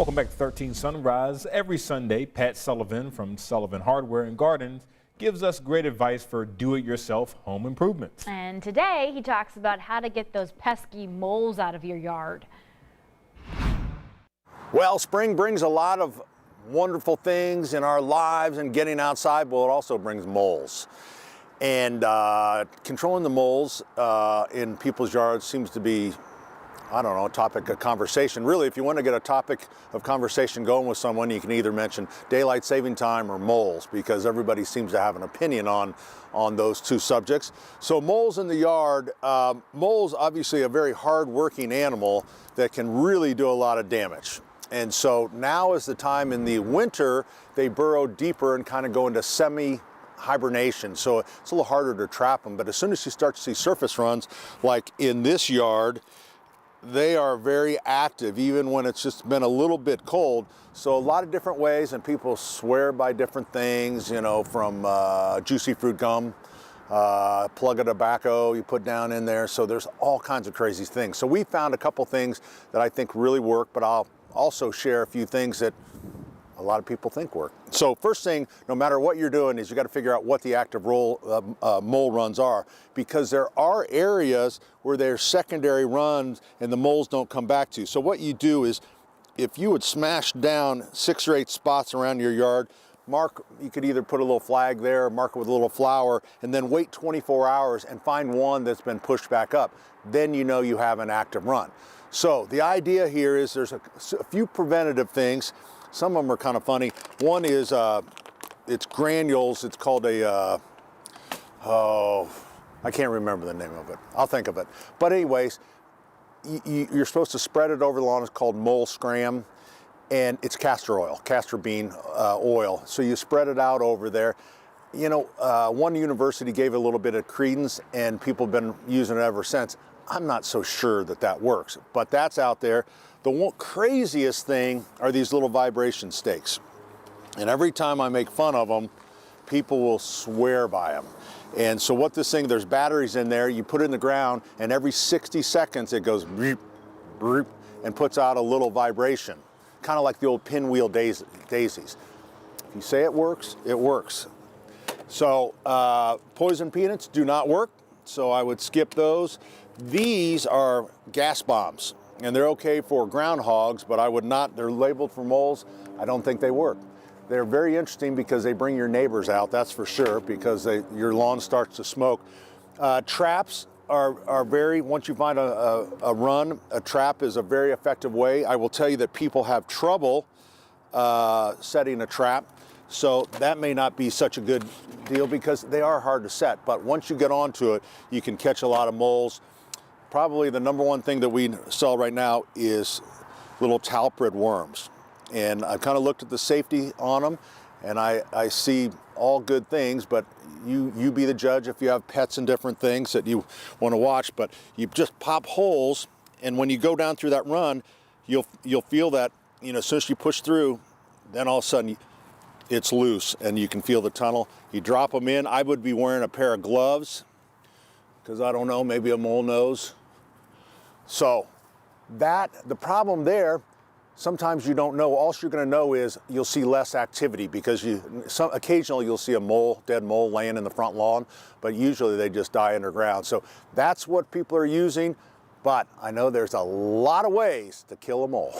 Welcome back to 13 Sunrise. Every Sunday, Pat Sullivan from Sullivan Hardware and Gardens gives us great advice for do-it-yourself home improvements. And today he talks about how to get those pesky moles out of your yard. Well, spring brings a lot of wonderful things in our lives, and getting outside, well, it also brings moles. And controlling the moles in people's yards seems to be, I don't know, a topic of conversation. Really, if you want to get a topic of conversation going with someone, you can either mention daylight saving time or moles, because everybody seems to have an opinion on those two subjects. So moles in the yard, moles obviously a very hard-working animal that can really do a lot of damage. And so now is the time in the winter, they burrow deeper and kind of go into semi-hibernation. So it's a little harder to trap them. But as soon as you start to see surface runs, like in this yard, they are very active, even when it's just been a little bit cold. So a lot of different ways, and people swear by different things, you know, from juicy fruit gum, plug of tobacco you put down in there. So there's all kinds of crazy things. So we found a couple things that I think really work, but I'll also share a few things that a lot of people think work. So first thing, no matter what you're doing, is you got to figure out what the active mole runs are, because there are areas where there's secondary runs and the moles don't come back to. So what you do is, if you would smash down 6 or 8 spots around your yard, mark, you could either put a little flag there or mark it with a little flower, and then wait 24 hours and find one that's been pushed back up. Then you know you have an active run. So the idea here is there's a few preventative things. Some of them are kind of funny. One is it's granules. It's called a, I can't remember the name of it. I'll think of it. But anyways, you're supposed to spread it over the lawn. It's called mole scram, and it's castor oil, castor bean oil. So you spread it out over there. You know, one university gave it a little bit of credence, and people have been using it ever since. I'm not so sure that that works, but that's out there. The craziest thing are these little vibration stakes. And every time I make fun of them, people will swear by them. And so what this thing, there's batteries in there, you put it in the ground, and every 60 seconds it goes beep, beep, and puts out a little vibration, kind of like the old pinwheel daisies. If you say it works, it works. So poison peanuts do not work, so I would skip those. These are gas bombs, and they're okay for groundhogs, but I would not, they're labeled for moles. I don't think they work. They're very interesting because they bring your neighbors out, that's for sure, because your lawn starts to smoke. Traps are very, once you find a run, a trap is a very effective way. I will tell you that people have trouble setting a trap, so that may not be such a good deal because they are hard to set. But once you get onto it, you can catch a lot of moles. Probably the #1 thing that we sell right now is little Talprid worms. And I kind of looked at the safety on them, and I see all good things, but you be the judge if you have pets and different things that you want to watch. But you just pop holes, and when you go down through that run, you'll feel that, you know, as soon as you push through, then all of a sudden it's loose and you can feel the tunnel. You drop them in. I would be wearing a pair of gloves, because I don't know, maybe a mole knows. So the problem there, sometimes you don't know. All you're going to know is you'll see less activity, because occasionally you'll see a dead mole laying in the front lawn, but usually they just die underground. So that's what people are using, but I know there's a lot of ways to kill a mole.